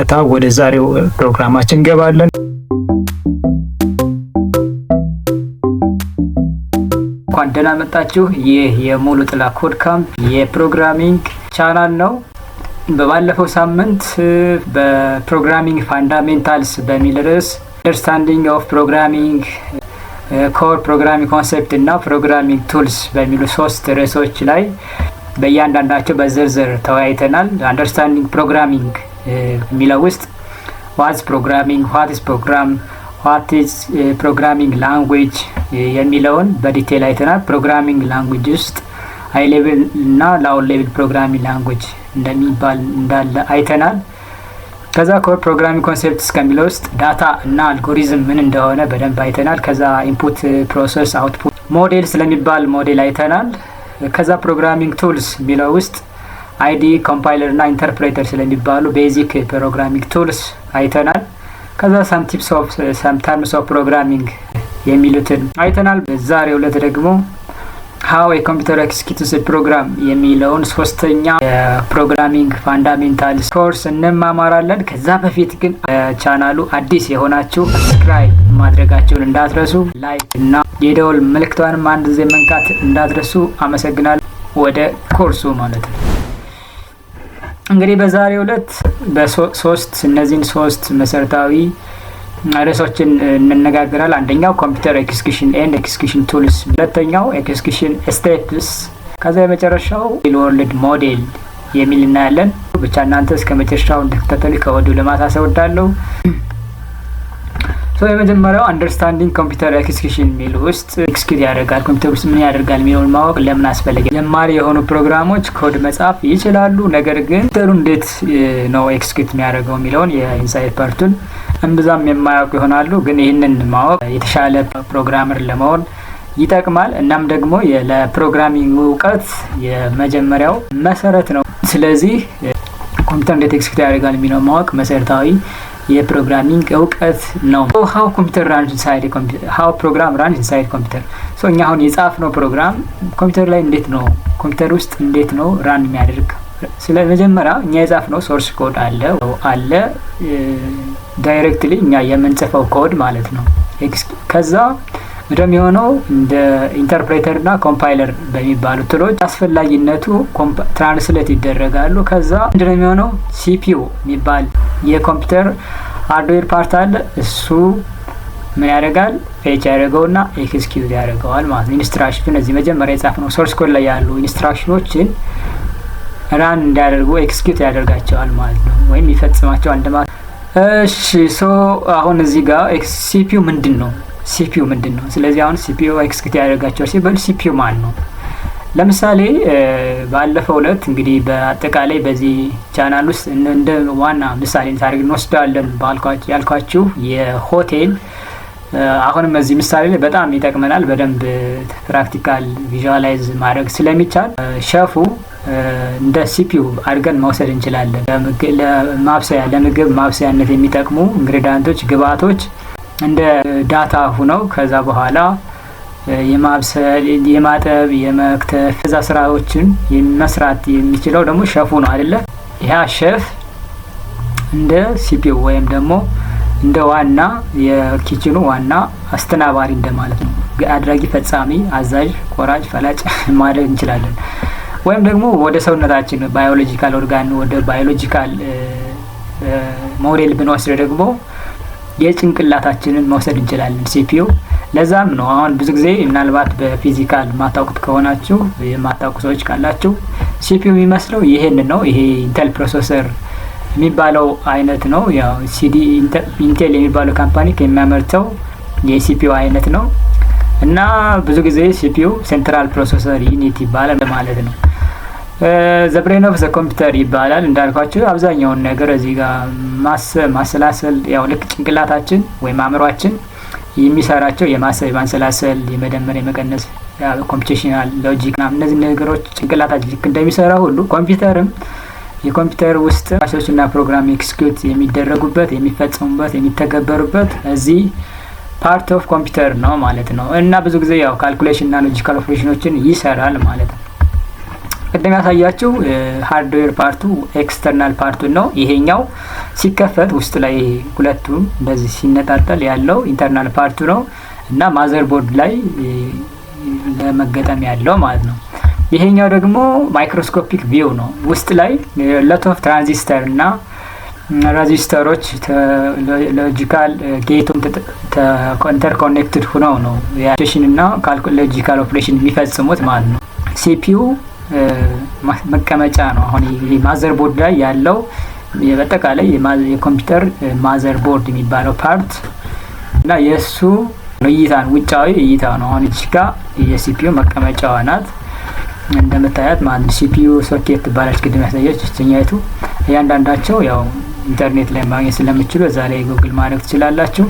ወደ ዛሬው ፕሮግራማችን እንገባለን። እንኳን ደህና መጣችሁ። ይህ የሙሉ ጥላ ኮድ ካምፕ የፕሮግራሚንግ ቻናል ነው። በባለፈው ሳምንት በፕሮግራሚንግ ፋንዳሜንታልስ በሚል ርዕስ አንደርስታንዲንግ ኦፍ ፕሮግራሚንግ ኮር ፕሮግራሚንግ ኮንሴፕት እና ፕሮግራሚንግ ቱልስ በሚሉ ሶስት ርዕሶች ላይ በእያንዳንዳቸው በዝርዝር ተወያይተናል። አንደርስታንዲንግ ፕሮግራሚንግ የሚለው ውስጥ ዋትስ ፕሮግራሚንግ፣ ዋት ኢዝ ፕሮግራም፣ ዋት ኢዝ ፕሮግራሚንግ ላንጉዌጅ የሚለውን በዲቴል አይተናል። ፕሮግራሚንግ ላንጉዌጅ ውስጥ ሃይ ሌቭል እና ሎው ሌቭል ፕሮግራሚንግ ላንጉዌጅ እንደሚባል እንዳለ አይተናል። ከዛ ኮር ፕሮግራሚንግ ኮንሴፕት እስከሚለው ውስጥ ዳታ እና አልጎሪዝም ምን እንደሆነ በደንብ አይተናል። ከዛ ኢንፑት፣ ፕሮሰስ፣ አውትፑት ሞዴል ስለሚባል ሞዴል አይተናል። ከዛ ፕሮግራሚንግ ቱልስ የሚለው ውስጥ አይዲ፣ ኮምፓይለር እና ኢንተርፕሬተር ስለሚባሉ ቤዚክ ፕሮግራሚንግ ቱልስ አይተናል። ከዛ ሰም ቲፕስ ኦፍ ሰም ተርምስ ኦፍ ፕሮግራሚንግ የሚሉትን አይተናል። በዛሬው ዕለት ደግሞ ሃው የኮምፒውተር ኤክስኪዩቲቭ ፕሮግራም የሚለውን ሶስተኛ የፕሮግራሚንግ ፋንዳሜንታልስ ኮርስ እንማማራለን። ከዛ በፊት ግን ቻናሉ አዲስ የሆናችሁ ሰብስክራይብ ማድረጋችሁን እንዳትረሱ፣ ላይክ እና የደወል ምልክቷንም አንድ ጊዜ መንካት እንዳትረሱ። አመሰግናለሁ። ወደ ኮርሱ ማለት ነው። እንግዲህ በዛሬው ዕለት እነዚህን ሶስት መሰረታዊ ርዕሶችን እንነጋገራለን። አንደኛው ኮምፒውተር ኤክስኪዩሽን ኤንድ ኤክስኪዩሽን ቱልስ፣ ሁለተኛው ኤክስኪዩሽን ስቴፕስ፣ ከዛ የመጨረሻው ሪል ወርልድ ሞዴል የሚል እናያለን። ብቻ እናንተ እስከ መጨረሻው እንድትከታተሉ ከወዲሁ ለማሳሰብ እወዳለሁ። የመጀመሪያው አንደርስታንዲንግ ኮምፒውተር ኤክስኪዩሽን የሚል ውስጥ ኤክስኪዩት ያደርጋል፣ ኮምፒውተር ውስጥ ምን ያደርጋል የሚለውን ማወቅ ለምን አስፈለገ? ጀማሪ የሆኑ ፕሮግራሞች ኮድ መጻፍ ይችላሉ፣ ነገር ግን ኮምፒውተሩ እንዴት ነው ኤክስኪዩት የሚያደርገው የሚለውን የኢንሳይድ ፓርቱን እምብዛም የማያውቁ ይሆናሉ። ግን ይህንን ማወቅ የተሻለ ፕሮግራመር ለመሆን ይጠቅማል። እናም ደግሞ ለፕሮግራሚንግ እውቀት የመጀመሪያው መሰረት ነው። ስለዚህ ኮምፒውተር እንዴት ኤክስኪዩት ያደርጋል የሚለውን ማወቅ መሰረታዊ የፕሮግራሚንግ እውቀት ነው። ሃው ኮምፒውተር ራንስ ኢንሳይድ ኮምፒውተር፣ ሃው ፕሮግራም ራንስ ኢንሳይድ ኮምፒውተር። እኛ አሁን የጻፍነው ፕሮግራም ኮምፒውተር ላይ እንዴት ነው፣ ኮምፒውተር ውስጥ እንዴት ነው ራን የሚያደርግ? ስለ መጀመሪያ እኛ የጻፍነው ሶርስ ኮድ አለ ዳይሬክትሊ እኛ የምንጽፈው ኮድ ማለት ነው። ከዛ እንደሚሆነው እንደ ኢንተርፕሬተር እና ኮምፓይለር በሚባሉ ቱሎች አስፈላጊነቱ ትራንስሌት ይደረጋሉ። ከዛ እንደሚሆነው ሲፒዩ የሚባል የኮምፒውተር ሃርድዌር ፓርት አለ። እሱ ምን ያደርጋል? ፌች ያደርገውና ኤክስኪዩት ያደርገዋል ማለት ነው። ኢንስትራክሽን እዚህ መጀመሪያ የጻፍነው ሶርስ ኮድ ላይ ያሉ ኢንስትራክሽኖችን ራን እንዲያደርጉ ኤክስኪዩት ያደርጋቸዋል ማለት ነው፣ ወይም ይፈጽማቸዋል እንደማለት። እሺ አሁን እዚህ ጋር ሲፒዩ ምንድን ነው? ሲፒዩ ምንድን ነው? ስለዚህ አሁን ሲፒዩ ኤክስኪዩት ያደርጋቸዋል ሲባል ሲፒዩ ማን ነው? ለምሳሌ ባለፈው ዕለት እንግዲህ በአጠቃላይ በዚህ ቻናል ውስጥ እንደ ዋና ምሳሌ ታሪክ እንወስዳለን ያልኳችሁ የሆቴል አሁንም እዚህ ምሳሌ ላይ በጣም ይጠቅመናል። በደንብ ፕራክቲካል ቪዥዋላይዝ ማድረግ ስለሚቻል ሸፉ እንደ ሲፒዩ አድርገን መውሰድ እንችላለን። ለምግብ ማብሰያነት የሚጠቅሙ ኢንግሪዲየንቶች፣ ግብአቶች እንደ ዳታ ሁነው ከዛ በኋላ የማብሰል፣ የማጠብ፣ የመክተፍ ከዛ ስራዎችን መስራት የሚችለው ደግሞ ሸፉ ነው አይደለ? ያ ሼፍ እንደ ሲፒዩ ወይም ደግሞ እንደ ዋና የኪችኑ ዋና አስተናባሪ እንደማለት ነው። አድራጊ፣ ፈጻሚ፣ አዛዥ፣ ቆራጭ፣ ፈላጭ ማድረግ እንችላለን። ወይም ደግሞ ወደ ሰውነታችን ባዮሎጂካል ኦርጋን ወደ ባዮሎጂካል ሞዴል ብንወስድ ደግሞ የጭንቅላታችንን መውሰድ እንችላለን ሲፒዩ። ለዛም ነው አሁን ብዙ ጊዜ ምናልባት በፊዚካል ማታውቁት ከሆናችሁ የማታውቁ ሰዎች ካላችሁ ሲፒዩ የሚመስለው ይሄን ነው። ይሄ ኢንቴል ፕሮሰሰር የሚባለው አይነት ነው። ያው ኢንቴል የሚባለው ካምፓኒ ከሚያመርተው የሲፒዩ አይነት ነው እና ብዙ ጊዜ ሲፒዩ ሴንትራል ፕሮሰሰር ዩኒት ይባላል ማለት ነው። ዘ ብሬን ኦፍ ዘ ኮምፒውተር ይባላል። እንዳልኳችሁ አብዛኛውን ነገር እዚህ ጋር ማሰላሰል፣ ያው ልክ ጭንቅላታችን ወይም አእምሯችን የሚሰራቸው የማሰብ፣ የማንሰላሰል፣ የመደመር፣ የመቀነስ፣ ኮምፒውቴሽናል ሎጂክ እነዚህ ነገሮች ጭንቅላታችን ልክ እንደሚሰራ ሁሉ ኮምፒውተርም የኮምፒውተር ውስጥ ፕሮሰሶችና ፕሮግራም ኤክስኪዩት የሚደረጉበት፣ የሚፈጸሙበት፣ የሚተገበሩበት እዚህ ፓርት ኦፍ ኮምፒውተር ነው ማለት ነው። እና ብዙ ጊዜ ያው ካልኩሌሽን እና ሎጂካል ኦፕሬሽኖችን ይሰራል ማለት ነው። ቅድም ያሳያችሁ ሃርድዌር ፓርቱ ኤክስተርናል ፓርቱ ነው። ይሄኛው ሲከፈት ውስጥ ላይ ሁለቱም እንደዚህ ሲነጣጠል ያለው ኢንተርናል ፓርቱ ነው እና ማዘርቦርድ ላይ ለመገጠም ያለው ማለት ነው። ይሄኛው ደግሞ ማይክሮስኮፒክ ቪው ነው። ውስጥ ላይ ሎት ኦፍ ትራንዚስተር እና ሬዚስተሮች ሎጂካል ጌቱ ኢንተርኮኔክትድ ሆነው ነው የአፕሊኬሽን እና ሎጂካል ኦፕሬሽን የሚፈጽሙት ማለት ነው። ሲፒዩ መቀመጫ ነው። አሁን ይሄ ማዘርቦርድ ላይ ያለው በአጠቃላይ የኮምፒውተር ማዘርቦርድ የሚባለው ፓርት እና የእሱ እይታ ነው፣ ውጫዊ እይታ ነው። አሁን እዚህ ጋር የሲፒዩ መቀመጫዋ ናት እንደምታያት ማለት ነው። ሲፒዩ ሶኬት ትባላለች። ቅድም ያሳየች እኛይቱ እያንዳንዳቸው ያው ኢንተርኔት ላይ ማግኘት ስለምትችሉ እዛ ላይ ጉግል ማድረግ ትችላላችሁ።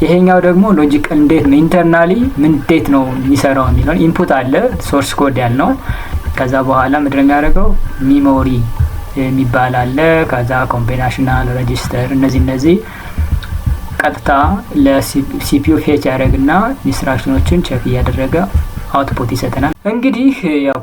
ይሄኛው ደግሞ ሎጂክ እንዴት ነው ኢንተርናሊ እንዴት ነው የሚሰራው የሚለውን ኢንፑት አለ ሶርስ ኮድ ያልነው። ከዛ በኋላ ምንድነው የሚያደርገው ሚሞሪ የሚባል አለ። ከዛ ኮምቢኔሽናል ሬጂስተር እነዚህ ቀጥታ ለሲፒዩ ፌች ያደርግና ኢንስትራክሽኖችን ቼክ እያደረገ አውትፑት ይሰጠናል። እንግዲህ ያው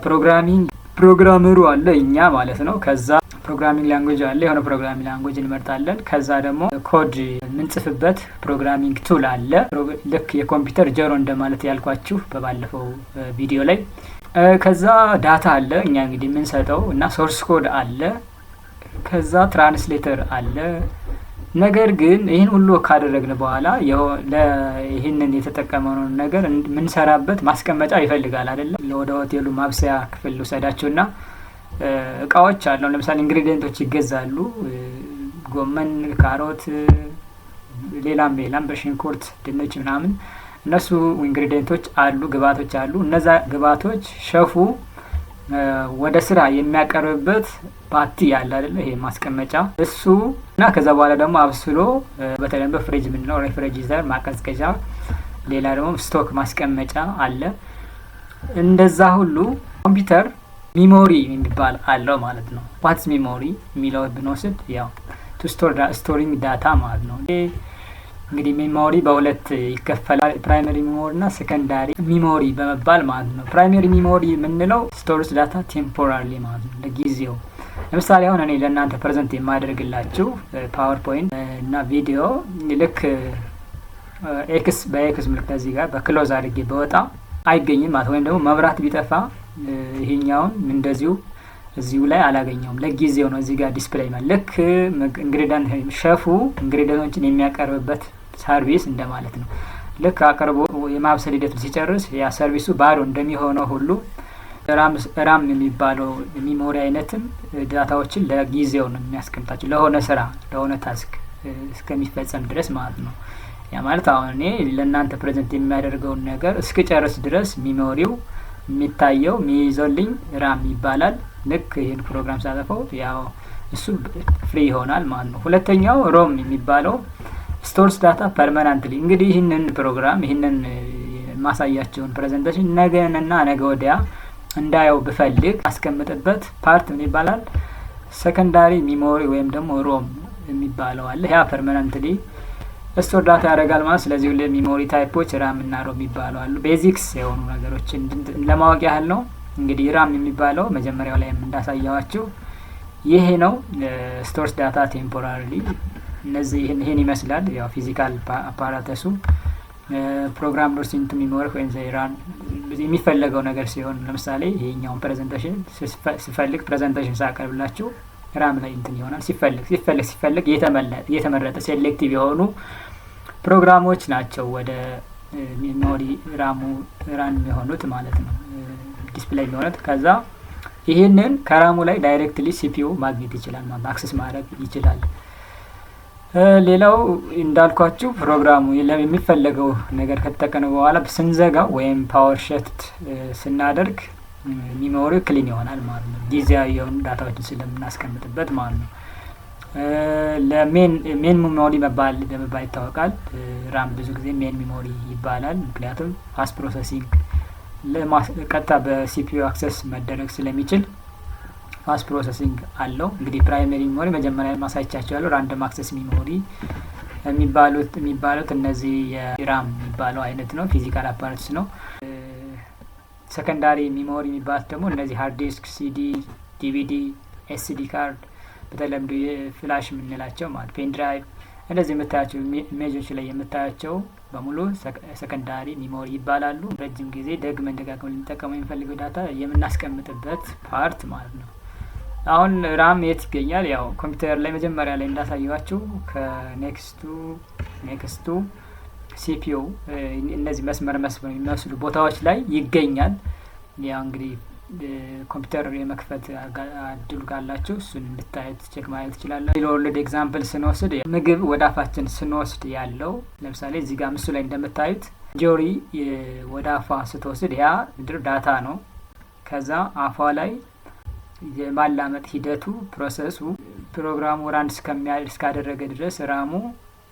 ፕሮግራመሩ አለ እኛ ማለት ነው። ከዛ ፕሮግራሚንግ ላንጉዌጅ አለ፣ የሆነ ፕሮግራሚንግ ላንጉዌጅ እንመርጣለን። ከዛ ደግሞ ኮድ የምንጽፍበት ፕሮግራሚንግ ቱል አለ። ልክ የኮምፒውተር ጀሮ እንደማለት ያልኳችሁ በባለፈው ቪዲዮ ላይ። ከዛ ዳታ አለ እኛ እንግዲህ የምንሰጠው እና ሶርስ ኮድ አለ። ከዛ ትራንስሌተር አለ። ነገር ግን ይህን ሁሉ ካደረግን በኋላ ይህንን የተጠቀመውን ነገር የምንሰራበት ማስቀመጫ ይፈልጋል አይደለም። ወደ ሆቴሉ ማብሰያ ክፍል ውሰዳችሁና እቃዎች አሉ። ለምሳሌ ኢንግሪዲየንቶች ይገዛሉ። ጎመን፣ ካሮት፣ ሌላም በሽንኩርት፣ ድንች ምናምን እነሱ ኢንግሪዲየንቶች አሉ፣ ግብአቶች አሉ። እነዛ ግብአቶች ሸፉ ወደ ስራ የሚያቀርብበት ባቲ ያለ አይደለ ይሄ ማስቀመጫ እሱ እና ከዛ በኋላ ደግሞ አብስሎ በተለምዶ ፍሪጅ ምንለው ሬፍሪጀሬተር ማቀዝቀዣ፣ ሌላ ደግሞ ስቶክ ማስቀመጫ አለ። እንደዛ ሁሉ ኮምፒውተር ሚሞሪ የሚባል አለው ማለት ነው። ዋትስ ሚሞሪ የሚለው ብንወስድ ያው ቱ ስቶሪንግ ዳታ ማለት ነው። እንግዲህ ሚሞሪ በሁለት ይከፈላል፣ ፕራይመሪ ሚሞሪ እና ሰከንዳሪ ሚሞሪ በመባል ማለት ነው። ፕራይመሪ ሚሞሪ የምንለው ስቶርስ ዳታ ቴምፖራሪ ማለት ነው፣ ለጊዜው። ለምሳሌ አሁን እኔ ለእናንተ ፕሬዘንት የማደርግላችሁ ፓወርፖይንት እና ቪዲዮ ልክ ኤክስ በኤክስ ምልክት እዚህ ጋር በክሎዝ አድርጌ በወጣ አይገኝም ማለት ወይም ደግሞ መብራት ቢጠፋ ይሄኛውን እንደዚሁ እዚሁ ላይ አላገኘውም፣ ለጊዜው ነው እዚህ ጋር ዲስፕሌይ ማለት። ልክ ኢንግሪዲየንት ሸፉ ኢንግሪዲየንቶችን የሚያቀርብበት ሰርቪስ እንደማለት ነው። ልክ አቅርቦ የማብሰል ሂደቱን ሲጨርስ ያ ሰርቪሱ ባዶ እንደሚሆነው ሁሉ ራም የሚባለው ሚሞሪ አይነትም ዳታዎችን ለጊዜው ነው የሚያስቀምጣቸው ለሆነ ስራ ለሆነ ታስክ እስከሚፈጸም ድረስ ማለት ነው። ያ ማለት አሁን እኔ ለእናንተ ፕሬዘንት የሚያደርገውን ነገር እስከጨርስ ድረስ ሚሞሪው የሚታየው የሚይዘልኝ ራም ይባላል። ልክ ይህን ፕሮግራም ሳጠፈው ያው እሱ ፍሪ ይሆናል ማለት ነው። ሁለተኛው ሮም የሚባለው ስቶርስ ዳታ ፐርማነንትሊ። እንግዲህ ይህንን ፕሮግራም ይህንን ማሳያቸውን ፕሬዘንቴሽን ነገና ነገ ወዲያ እንዳየው ብፈልግ አስቀምጥበት ፓርት ምን ይባላል? ሰከንዳሪ ሚሞሪ ወይም ደግሞ ሮም የሚባለው አለ። ያ ፐርማነንትሊ ስቶር ዳታ ያደርጋል ማለት። ስለዚህ ሁሉ ሚሞሪ ታይፖች ራም እና ሮም ይባላሉ አሉ። ቤዚክስ የሆኑ ነገሮችን ለማወቅ ያህል ነው። እንግዲህ ራም የሚባለው መጀመሪያው ላይ እንዳሳያዋችሁ ይሄ ነው። ስቶርስ ዳታ ቴምፖራሪ እነዚህ ይሄን ይመስላል። ያው ፊዚካል አፓራተሱ ፕሮግራም ሎሲንት ሚሞሪ ወይም ዘይራን የሚፈለገው ነገር ሲሆን ለምሳሌ ይሄኛውን ፕሬዘንቴሽን ሲፈልግ ፕሬዘንቴሽን ሳቀርብላችሁ ራም ላይ እንትን ይሆናል። ሲፈልግ የተመረጠ ሴሌክቲቭ የሆኑ ፕሮግራሞች ናቸው ወደ ሚሞሪ ራን የሆኑት ማለት ነው፣ ዲስፕሌይ የሚሆኑት። ከዛ ይሄንን ከራሙ ላይ ዳይሬክትሊ ሲፒዩ ማግኘት ይችላል ማለት አክሰስ ማድረግ ይችላል። ሌላው እንዳልኳችሁ ፕሮግራሙ የሚፈለገው ነገር ከተጠቀነ በኋላ ስንዘጋው ወይም ፓወር ሸት ስናደርግ ሚሞሪው ክሊን ይሆናል ማለት ነው፣ ጊዜያዊ የሆኑ ዳታዎችን ስለምናስቀምጥበት ማለት ነው። ለሜን ሚሞሪ በመባል ይታወቃል። ራም ብዙ ጊዜ ሜን ሚሞሪ ይባላል፣ ምክንያቱም ፋስት ፕሮሰሲንግ ቀጥታ በሲፒዩ አክሰስ መደረግ ስለሚችል ፋስት ፕሮሰሲንግ አለው። እንግዲህ ፕራይመሪ ሚሞሪ መጀመሪያ ማሳይቻቸዋለሁ። ራንደም አክሰስ ሚሞሪ የሚባሉት እነዚህ የራም የሚባለው አይነት ነው፣ ፊዚካል አፓራትስ ነው። ሰከንዳሪ ሚሞሪ የሚባሉት ደግሞ እነዚህ ሃርድ ዲስክ፣ ሲዲ፣ ዲቪዲ፣ ኤስዲ ካርድ በተለምዶ የፍላሽ የምንላቸው ማለት ፔን ድራይቭ እንደዚህ የምታያቸው ኢሜጆች ላይ የምታያቸው በሙሉ ሰከንዳሪ ሚሞሪ ይባላሉ። ረጅም ጊዜ ደግመን ልንጠቀመው የሚፈልገው ዳታ የምናስቀምጥበት ፓርት ማለት ነው። አሁን ራም የት ይገኛል? ያው ኮምፒውተር ላይ መጀመሪያ ላይ እንዳሳየዋችሁ ከኔክስቱ ሲፒዩ እነዚህ መስመር የሚመስሉ ቦታዎች ላይ ይገኛል። ያው እንግዲህ ኮምፒውተር የመክፈት እድሉ ካላችሁ እሱን እንድታዩት ቼክ ማድረግ ትችላላችሁ። ሪል ኤግዛምፕል ስንወስድ ምግብ ወደ አፋችን ስንወስድ ያለው ለምሳሌ እዚህ ጋር ምስሉ ላይ እንደምታዩት ጆሪ ወደ አፏ ስትወስድ ያ ዳታ ነው። ከዛ አፏ ላይ የማላመጥ ሂደቱ ፕሮሰሱ ፕሮግራሙ ራን እስካደረገ ድረስ ራሙ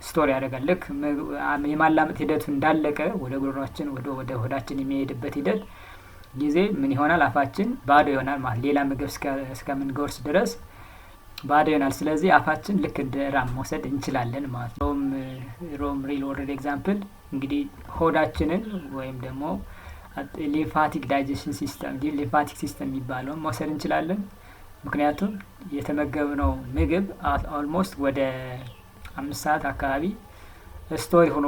ስቶር ያደርጋል። ልክ የማላመጥ ሂደቱ እንዳለቀ ወደ ጉሮሯችን ወደ ሆዳችን የሚሄድበት ሂደት ጊዜ ምን ይሆናል? አፋችን ባዶ ይሆናል ማለት ሌላ ምግብ እስከምንጎርስ ድረስ ባዶ ይሆናል። ስለዚህ አፋችን ልክ እንደ ራም መውሰድ እንችላለን ማለት ነው። ሮም ሪል ወርልድ ኤግዛምፕል እንግዲህ ሆዳችንን ወይም ደግሞ ሊምፋቲክ ዳይጀሽን ሲስተም ሊምፋቲክ ሲስተም የሚባለውን መውሰድ እንችላለን። ምክንያቱም የተመገብነው ምግብ ኦልሞስት ወደ 5 ሰዓት አካባቢ ስቶሪ ሆኖ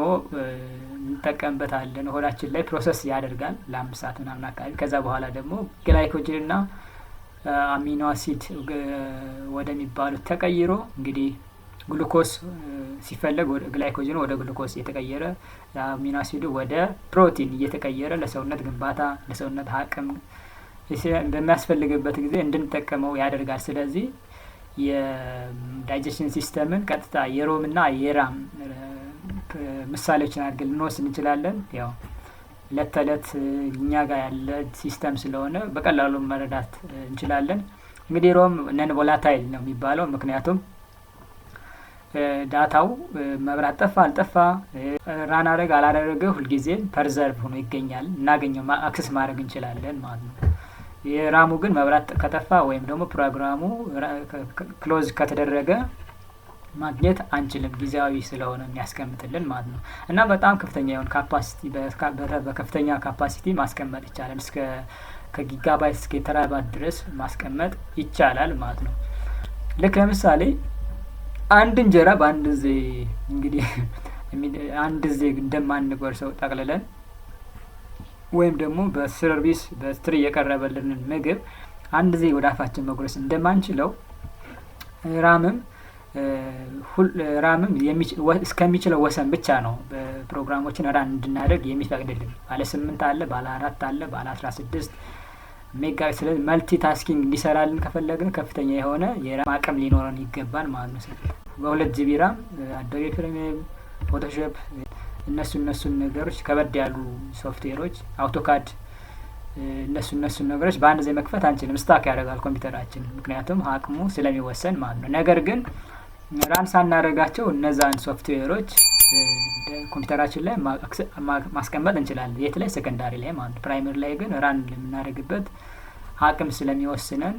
እንጠቀምበታለን። ሆዳችን ላይ ፕሮሰስ ያደርጋል ለ5 ሰዓት ምናምን አካባቢ። ከዛ በኋላ ደግሞ ግላይኮጅን እና አሚኖ አሲድ ወደሚባሉት ተቀይሮ እንግዲህ ግሉኮስ ሲፈለግ ግላይኮጅን ወደ ግሉኮስ እየተቀየረ አሚኖ አሲዱ ወደ ፕሮቲን እየተቀየረ ለሰውነት ግንባታ ለሰውነት አቅም በሚያስፈልግበት ጊዜ እንድንጠቀመው ያደርጋል። ስለዚህ የዳይጀሽን ሲስተምን ቀጥታ የሮም እና የራም ምሳሌዎችን አድርገን ልንወስድ እንችላለን። ያው እለት ተእለት እኛ ጋር ያለ ሲስተም ስለሆነ በቀላሉ መረዳት እንችላለን። እንግዲህ ሮም ነን ቮላታይል ነው የሚባለው ምክንያቱም ዳታው መብራት ጠፋ አልጠፋ ራን አረገ አላረገ ሁልጊዜም ፐርዘርቭ ሆኖ ይገኛል። እናገኘው አክሰስ ማድረግ እንችላለን ማለት ነው። የራሙ ግን መብራት ከጠፋ ወይም ደግሞ ፕሮግራሙ ክሎዝ ከተደረገ ማግኘት አንችልም፣ ጊዜያዊ ስለሆነ የሚያስቀምጥልን ማለት ነው። እና በጣም ከፍተኛ የሆነ ካፓሲቲ በከፍተኛ ካፓሲቲ ማስቀመጥ ይቻላል። እስከ ከጊጋባይት እስከ ቴራባይት ድረስ ማስቀመጥ ይቻላል ማለት ነው። ልክ ለምሳሌ አንድ እንጀራ በአንድ ጊዜ እንግዲህ አንድ ጊዜ እንደማንጎርሰው ጠቅልለን ወይም ደግሞ በሰርቪስ በትሪ የቀረበልንን ምግብ አንድ ጊዜ ወደ አፋችን መጉረስ እንደማንችለው ራምም እስከሚችለው ወሰን ብቻ ነው ፕሮግራሞችን ራን እንድናደርግ የሚፈቅድልን። ባለ 8 አለ፣ ባለ 4 አለ፣ ባለ 16 ሜጋ። ስለዚህ መልቲ ታስኪንግ እንዲሰራልን ከፈለግን ከፍተኛ የሆነ የራም አቅም ሊኖረን ይገባል ማለት ነው። በ2 ጂቢ ራም አዶቤ ፕሪሚየር፣ ፎቶሾፕ እነሱን ነገሮች ከበድ ያሉ ሶፍትዌሮች አውቶካድ እነሱን ነገሮች በአንድ ጊዜ መክፈት አንችልም። ስታክ ያደርጋል ኮምፒውተራችን ምክንያቱም አቅሙ ስለሚወሰን ማለት ነው። ነገር ግን ራን ሳናደርጋቸው እነዛን ሶፍትዌሮች ኮምፒውተራችን ላይ ማስቀመጥ እንችላለን። የት ላይ? ሰከንዳሪ ላይ ማለት። ፕራይመሪ ላይ ግን ራን የምናደርግበት አቅም ስለሚወስነን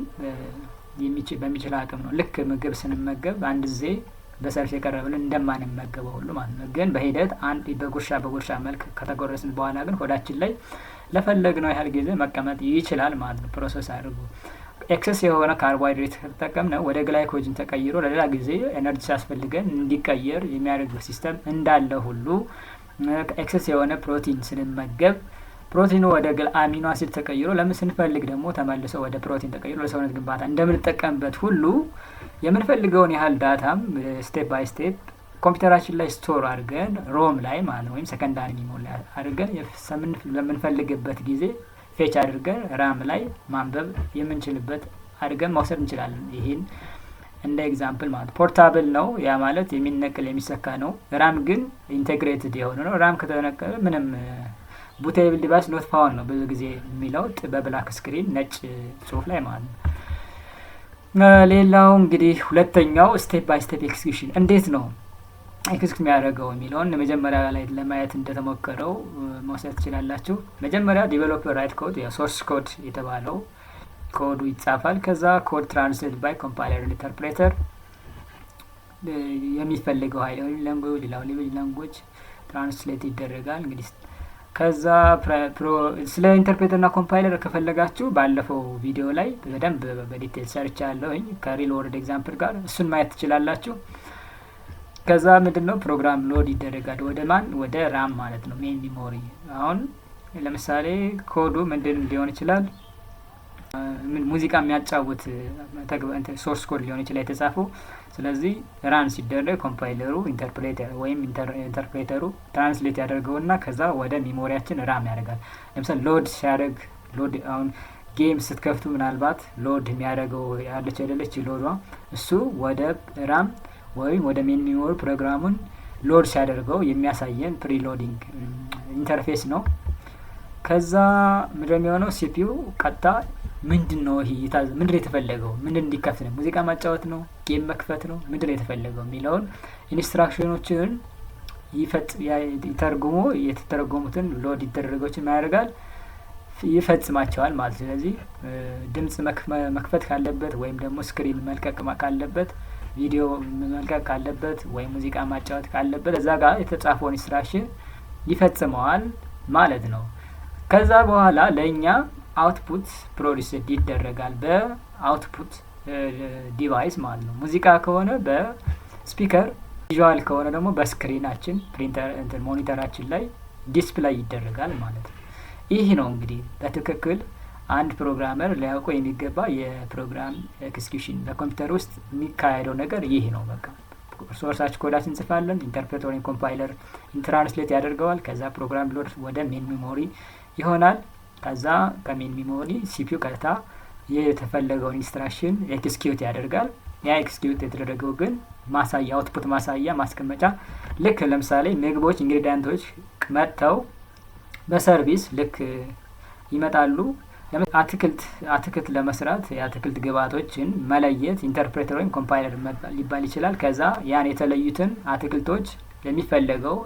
በሚችል አቅም ነው። ልክ ምግብ ስንመገብ አንድ ጊዜ በሰርፍ የቀረበልን እንደማንመገበው ሁሉ ማለት ነው። ግን በሂደት አንድ በጉርሻ መልክ ከተጎረስን በኋላ ግን ሆዳችን ላይ ለፈለግነው ያህል ጊዜ መቀመጥ ይችላል ማለት ነው። ፕሮሰስ አድርጎ ኤክሰስ የሆነ ካርቦሃይድሬት ከተጠቀምነ ወደ ግላይኮጅን ተቀይሮ ለሌላ ጊዜ ኤነርጂ ሲያስፈልገን እንዲቀየር የሚያደርግ ሲስተም እንዳለ ሁሉ ኤክሰስ የሆነ ፕሮቲን ስንመገብ ፕሮቲኑ ወደ አሚኖ አሲድ ተቀይሮ ለምን ስንፈልግ ደግሞ ተመልሶ ወደ ፕሮቲን ተቀይሮ ለሰውነት ግንባታ እንደምንጠቀምበት ሁሉ የምንፈልገውን ያህል ዳታም ስቴፕ ባይ ስቴፕ ኮምፒውተራችን ላይ ስቶር አድርገን ሮም ላይ ማለት ወይም ሰከንዳሪ ሚሞሪ ላይ አድርገን ለምንፈልግበት ጊዜ ፌች አድርገን ራም ላይ ማንበብ የምንችልበት አድርገን መውሰድ እንችላለን። ይሄን እንደ ኤግዛምፕል ማለት ፖርታብል ነው። ያ ማለት የሚነቀል የሚሰካ ነው። ራም ግን ኢንቴግሬትድ የሆነ ነው። ራም ከተነቀለ ምንም ቡቴብል ዲቫይስ ኖት ፋውንድ ነው ብዙ ጊዜ የሚለው በብላክ ስክሪን ነጭ ጽሁፍ ላይ ማለት ነው። ሌላው እንግዲህ ሁለተኛው ስቴፕ ባይ ስቴፕ ኤክስኪዩሽን እንዴት ነው ኤክስኪዩት የሚያደርገው የሚለውን መጀመሪያ ላይ ለማየት እንደተሞከረው መውሰድ ትችላላችሁ። መጀመሪያ ዲቨሎፐር ራይት ኮድ ሶርስ ኮድ የተባለው ኮዱ ይጻፋል። ከዛ ኮድ ትራንስሌት ባይ ኮምፓይለር ኢንተርፕሬተር የሚፈልገው ሀይል ላንጉዌጅ ሌላው ላንጉዌጅ ትራንስሌት ይደረጋል። እንግዲህ ከዛ ስለ ኢንተርፕሬተር እና ኮምፓይለር ከፈለጋችሁ ባለፈው ቪዲዮ ላይ በደንብ በዲቴል ሰርቻለሁኝ ከሪል ወርልድ ኤግዛምፕል ጋር፣ እሱን ማየት ትችላላችሁ። ከዛ ምንድነው ፕሮግራም ሎድ ይደረጋል ወደ ማን? ወደ ራም ማለት ነው፣ ሜን ሚሞሪ። አሁን ለምሳሌ ኮዱ ምንድን ሊሆን ይችላል? ሙዚቃ የሚያጫውት ሶርስ ኮድ ሊሆን ይችላል የተጻፈው። ስለዚህ ራን ሲደረግ ኮምፓይለሩ ኢንተርፕሬተር ወይም ኢንተርፕሬተሩ ትራንስሌት ያደርገውና ከዛ ወደ ሚሞሪያችን ራም ያደርጋል። ለምሳሌ ሎድ ሲያደርግ አሁን ጌም ስትከፍቱ ምናልባት ሎድ የሚያደርገው ያለች አይደለች ሎዷ፣ እሱ ወደ ራም ወይም ወደ ሜን ሚሞሪ ፕሮግራሙን ሎድ ሲያደርገው የሚያሳየን ፕሪሎዲንግ ኢንተርፌስ ነው። ከዛ ምንድነው የሚሆነው? ሲፒዩ ቀጥታ ምንድነው ይሄ ምንድነው የተፈለገው? ምንድን እንዲከፍት ነው? ሙዚቃ ማጫወት ነው? ጌም መክፈት ነው? ምንድነው የተፈለገው የሚለውን ኢንስትራክሽኖችን ይተርጉሞ የተተረጎሙትን ሎድ ይደረገዎችን ያደርጋል፣ ይፈጽማቸዋል ማለት። ስለዚህ ድምጽ መክፈት ካለበት ወይም ደግሞ ስክሪን መልቀቅ ካለበት፣ ቪዲዮ መልቀቅ ካለበት ወይም ሙዚቃ ማጫወት ካለበት እዛ ጋር የተጻፈውን ኢንስትራክሽን ይፈጽመዋል ማለት ነው። ከዛ በኋላ ለእኛ አውትፑት ፕሮዲስድ ይደረጋል በአውትፑት ዲቫይስ ማለት ነው። ሙዚቃ ከሆነ በስፒከር፣ ቪዥዋል ከሆነ ደግሞ በስክሪናችን ፕሪንተር ሞኒተራችን ላይ ዲስፕላይ ይደረጋል ማለት ነው። ይህ ነው እንግዲህ በትክክል አንድ ፕሮግራመር ሊያውቀው የሚገባ የፕሮግራም ኤክስኪዩሽን በኮምፒውተር ውስጥ የሚካሄደው ነገር ይህ ነው። በቃ ሶርሳችን ኮዳችን እንጽፋለን፣ ኢንተርፕሬተር ወይም ኮምፓይለር ትራንስሌት ያደርገዋል። ከዛ ፕሮግራም ሎድ ወደ ሜን ሚሞሪ ይሆናል። ከዛ ከሜን ሚሞሪ ሲፒዩ ቀጥታ የተፈለገውን ኢንስትራክሽን ኤክስኪዩት ያደርጋል። ያ ኤክስኪዩት የተደረገው ግን ማሳያ አውትፑት ማሳያ ማስቀመጫ፣ ልክ ለምሳሌ ምግቦች ኢንግሪዲየንቶች መጥተው በሰርቪስ ልክ ይመጣሉ። አትክልት ለመስራት የአትክልት ግብአቶችን መለየት ኢንተርፕሬተር ወይም ኮምፓይለር ሊባል ይችላል። ከዛ ያን የተለዩትን አትክልቶች ለሚፈለገው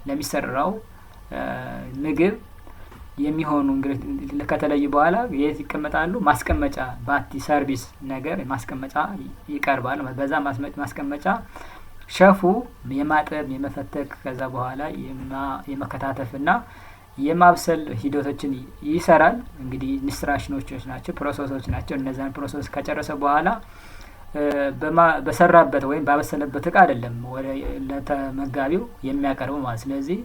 ለሚሰራው ምግብ የሚሆኑ ከተለዩ በኋላ የት ይቀመጣሉ? ማስቀመጫ ባቲ ሰርቪስ ነገር ማስቀመጫ ይቀርባል። በዛ ማስቀመጫ ሸፉ የማጠብ የመፈተግ ከዛ በኋላ የመከታተፍና የማብሰል ሂደቶችን ይሰራል። እንግዲህ ኢንስትራክሽኖች ናቸው፣ ፕሮሰሶች ናቸው። እነዛን ፕሮሰስ ከጨረሰ በኋላ በሰራበት ወይም ባበሰለበት እቃ አይደለም ወደ ለተመጋቢው የሚያቀርበው ማለት። ስለዚህ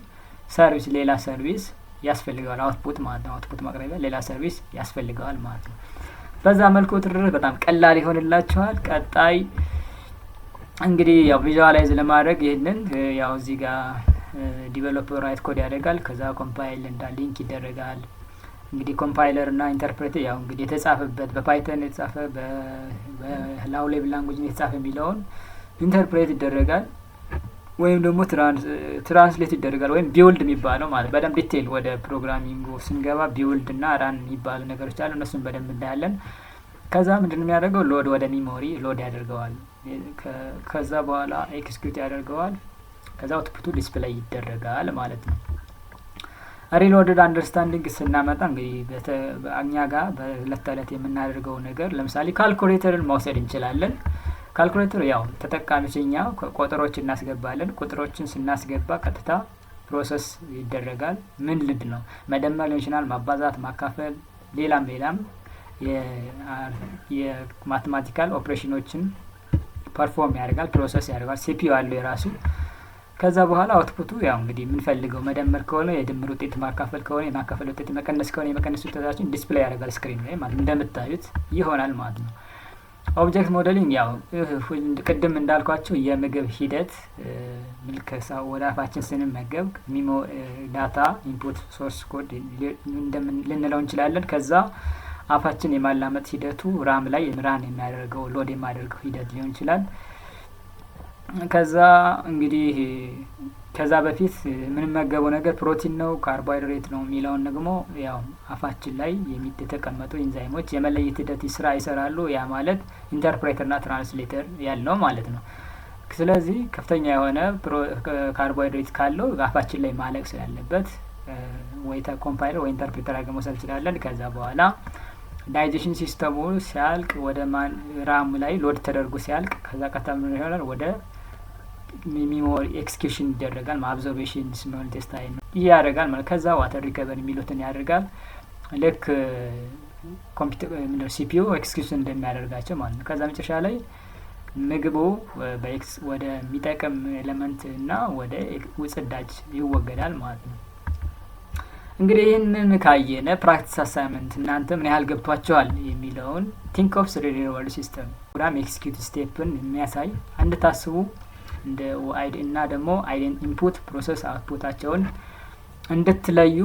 ሰርቪስ ሌላ ሰርቪስ ያስፈልገዋል፣ አውትፑት ማለት ነው። አውትፑት ማቅረቢያ ሌላ ሰርቪስ ያስፈልገዋል ማለት ነው። በዛ መልኩ ትርር በጣም ቀላል ይሆንላችኋል። ቀጣይ እንግዲህ ያው ቪዥዋላይዝ ለማድረግ ይሄንን ያው እዚህ ጋር ዲቨሎፐር ራይት ኮድ ያደርጋል። ከዛ ኮምፓይል እንዳ ሊንክ ይደረጋል። እንግዲህ ኮምፓይለር እና ኢንተርፕሬተር ያው እንግዲህ የተጻፈበት በፓይተን የተጻፈ በላው ሌቭል ላንጉዌጅ የተጻፈ የሚለውን ኢንተርፕሬት ይደረጋል ወይም ደግሞ ትራንስሌት ይደረጋል ወይም ቢውልድ የሚባለው ማለት በደንብ ዲቴል ወደ ፕሮግራሚንጉ ስንገባ ቢውልድ እና ራን የሚባሉ ነገሮች አሉ። እነሱን በደንብ እናያለን። ከዛ ምንድነው የሚያደርገው? ሎድ ወደ ሚሞሪ ሎድ ያደርገዋል። ከዛ በኋላ ኤክስኪዩት ያደርገዋል። ከዛ አውትፑቱ ዲስፕሌይ ይደረጋል ማለት ነው። ሪሎድድ አንደርስታንዲንግ ስናመጣ እንግዲህ እኛ ጋር በዕለት ተዕለት የምናደርገው ነገር ለምሳሌ ካልኩሌተርን መውሰድ እንችላለን። ካልኩሌተር ያው ተጠቃሚዎች እኛ ቁጥሮች እናስገባለን። ቁጥሮችን ስናስገባ ቀጥታ ፕሮሰስ ይደረጋል። ምን ልድ ነው መደመር ሊሆን ይችላል፣ ማባዛት፣ ማካፈል፣ ሌላም የማቴማቲካል ኦፕሬሽኖችን ፐርፎርም ያደርጋል፣ ፕሮሰስ ያደርጋል። ሲፒዩ አለው የራሱ። ከዛ በኋላ አውትፑቱ ያው እንግዲህ የምንፈልገው መደመር ከሆነ የድምር ውጤት፣ ማካፈል ከሆነ የማካፈል ውጤት፣ መቀነስ ከሆነ የመቀነስ ውጤታችን ዲስፕሌይ ያደርጋል ስክሪን ላይ ማለት እንደምታዩት ይሆናል ማለት ነው። ኦብጀክት ሞዴሊንግ ያው ቅድም እንዳልኳቸው የምግብ ሂደት ምልከሳ ወደ አፋችን ስንመገብ ዳታ ኢንፑት ሶርስ ኮድ ልንለው እንችላለን። ከዛ አፋችን የማላመጥ ሂደቱ ራም ላይ ራን የሚያደርገው ሎድ የማደርገው ሂደት ሊሆን ይችላል። ከዛ እንግዲህ ከዛ በፊት የምንመገበው ነገር ፕሮቲን ነው ካርቦሃይድሬት ነው የሚለውን ደግሞ ያው አፋችን ላይ የተቀመጡ ኢንዛይሞች የመለየት ሂደት ስራ ይሰራሉ። ያ ማለት ኢንተርፕሬተርና ትራንስሌተር ያልነው ማለት ነው። ስለዚህ ከፍተኛ የሆነ ካርቦሃይድሬት ካለው አፋችን ላይ ማለቅ ስላለበት ወይ ኮምፓይለር ወይ ኢንተርፕሬተር አድርገን መውሰድ እንችላለን። ከዛ በኋላ ዳይጀሽን ሲስተሙ ሲያልቅ ወደ ራም ላይ ሎድ ተደርጎ ሲያልቅ ከዛ ቀጥታ ምን ይሆናል? ወደ ሚሞሪ ኤክስኪዩሽን ይደረጋል። ኦብዘርቬሽን ስሞል ቴስት ታይም ያደርጋል ማለት ከዛ ዋተር ሪከቨሪ የሚሉትን ያደርጋል። ልክ ኮምፒውተር ምንድነው ሲፒዩ ኤክስኪዩሽን እንደሚያደርጋቸው ማለት ነው። ከዛ መጨረሻ ላይ ምግቡ ወደ የሚጠቅም ኤሌመንት እና ወደ ጽዳጅ ይወገዳል ማለት ነው። እንግዲህ ይህንን ካየነ ፕራክቲስ አሳይመንት እናንተ ምን ያህል ገብቷቸዋል የሚለውን ቲንክ ኦፍ ሪል ወርልድ ሲስተም ፕሮግራም ኤክስኪዩት ስቴፕን የሚያሳይ እንድታስቡ እንደ እና ደግሞ ኢንፑት ፕሮሰስ አውትፑታቸውን እንድትለዩ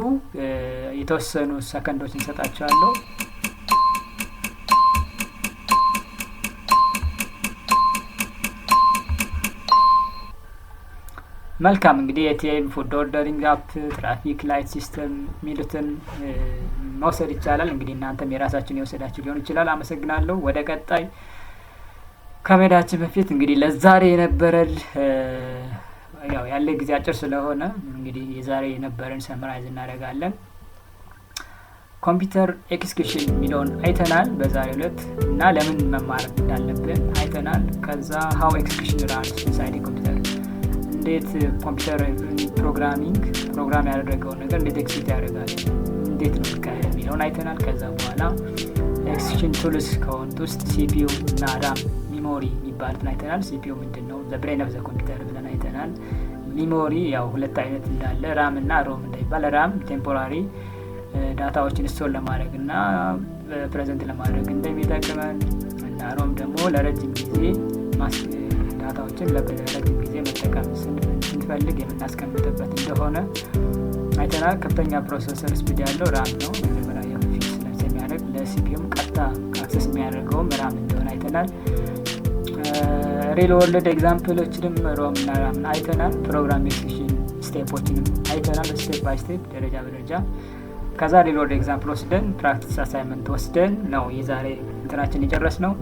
የተወሰኑ ሰከንዶች እንሰጣቸዋለሁ። መልካም እንግዲህ ኤቲኤም ፉድ ኦርደሪንግ አፕ ትራፊክ ላይት ሲስተም ሚሉትን መውሰድ ይቻላል። እንግዲህ እናንተም የራሳችሁን የወሰዳችሁ ሊሆን ይችላል። አመሰግናለሁ። ወደ ቀጣይ ከመሄዳችን በፊት እንግዲህ ለዛሬ የነበረን ያው ያለ ጊዜ አጭር ስለሆነ እንግዲህ የዛሬ የነበረን ሰምራይዝ እናደርጋለን። ኮምፒውተር ኤክስኪዩሽን የሚለውን አይተናል በዛሬው ዕለት እና ለምን መማር እንዳለብን አይተናል። ከዛ ሃው ኤክስኪዩሽን ራንስ ኢንሳይድ ኮምፒውተር እንዴት ኮምፒውተር ፕሮግራም ያደረገውን ነገር እንዴት ኤክሲኪዩት ያደርጋል እንዴት ነው የሚለውን አይተናል። ከዛ በኋላ ኤክስኪዩሽን ቱልስ ከሆኑት ውስጥ ሲፒዩ እና ራም ሚሞሪ የሚባሉትን አይተናል። ሲፒዩ ምንድነው ዘ ብሬን ኦፍ ዘ ኮምፒውተር ብለን አይተናል። ሚሞሪ ያው ሁለት አይነት እንዳለ ራም እና ሮም እንደሚባል ራም ቴምፖራሪ ዳታዎችን ስቶር ለማድረግ እና ፕሬዘንት ለማድረግ እንደሚጠቅመን እና ሮም ደግሞ ለረጅም ጊዜ ዳታዎችን ለረጅም ጊዜ መጠቀም ስንፈልግ የምናስቀምጥበት እንደሆነ አይተናል። ከፍተኛ ፕሮሰሰር ስፒድ ያለው ራም ነው። መጀመሪያ ፊክስ የሚያደርግ ለሲፒዩም ቀጥታ አክሰስ የሚያደርገውም ራም እንደሆነ አይተናል። ሪል ወርልድ ኤግዛምፕሎችንም ሮም እና ራም አይተናል። ፕሮግራም ኤክስኪዩሽን ስቴፖችንም አይተናል ስቴፕ ባይ ስቴፕ ደረጃ በደረጃ። ከዛ ሪል ወርልድ ኤግዛምፕል ወስደን ፕራክቲስ አሳይመንት ወስደን ነው የዛሬ እንትናችን የጨረስነው።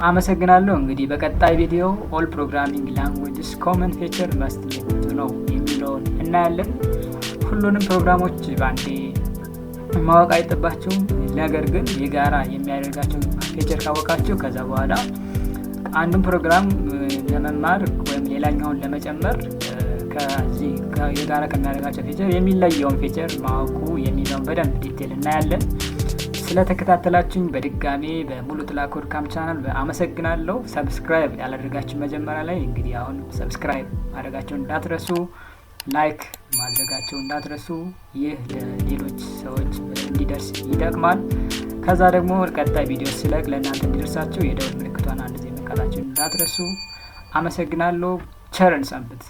አመሰግናለሁ። እንግዲህ በቀጣይ ቪዲዮ ኦል ፕሮግራሚንግ ላንጉዌጅስ ኮመን ፊቸር መስት ነው የሚለውን እናያለን። ሁሉንም ፕሮግራሞች ባንዴ ማወቅ አይጠባችሁም። ነገር ግን የጋራ የሚያደርጋቸው ፊቸር ካወቃችሁ ከዛ በኋላ አንዱን ፕሮግራም ለመማር ወይም ሌላኛውን ለመጨመር ከዚህ የጋራ ከሚያደርጋቸው ፊቸር የሚለየውን ፊቸር ማወቁ የሚለውን በደንብ ዲቴል እናያለን። ስለተከታተላችሁኝ በድጋሜ በሙሉ ጥላ ኮድ ካምፕ ቻናል አመሰግናለሁ። ሰብስክራይብ ያላደረጋችሁ መጀመሪያ ላይ እንግዲህ አሁን ሰብስክራይብ ማድረጋችሁን እንዳትረሱ፣ ላይክ ማድረጋችሁን እንዳትረሱ። ይህ ለሌሎች ሰዎች እንዲደርስ ይጠቅማል። ከዛ ደግሞ ቀጣይ ቪዲዮ ስለቅ ለእናንተ እንዲደርሳችሁ የደወል ምልክቷን አንድ ጊዜ መንካታችሁን እንዳትረሱ። አመሰግናለሁ። ቸርን ሰንብት።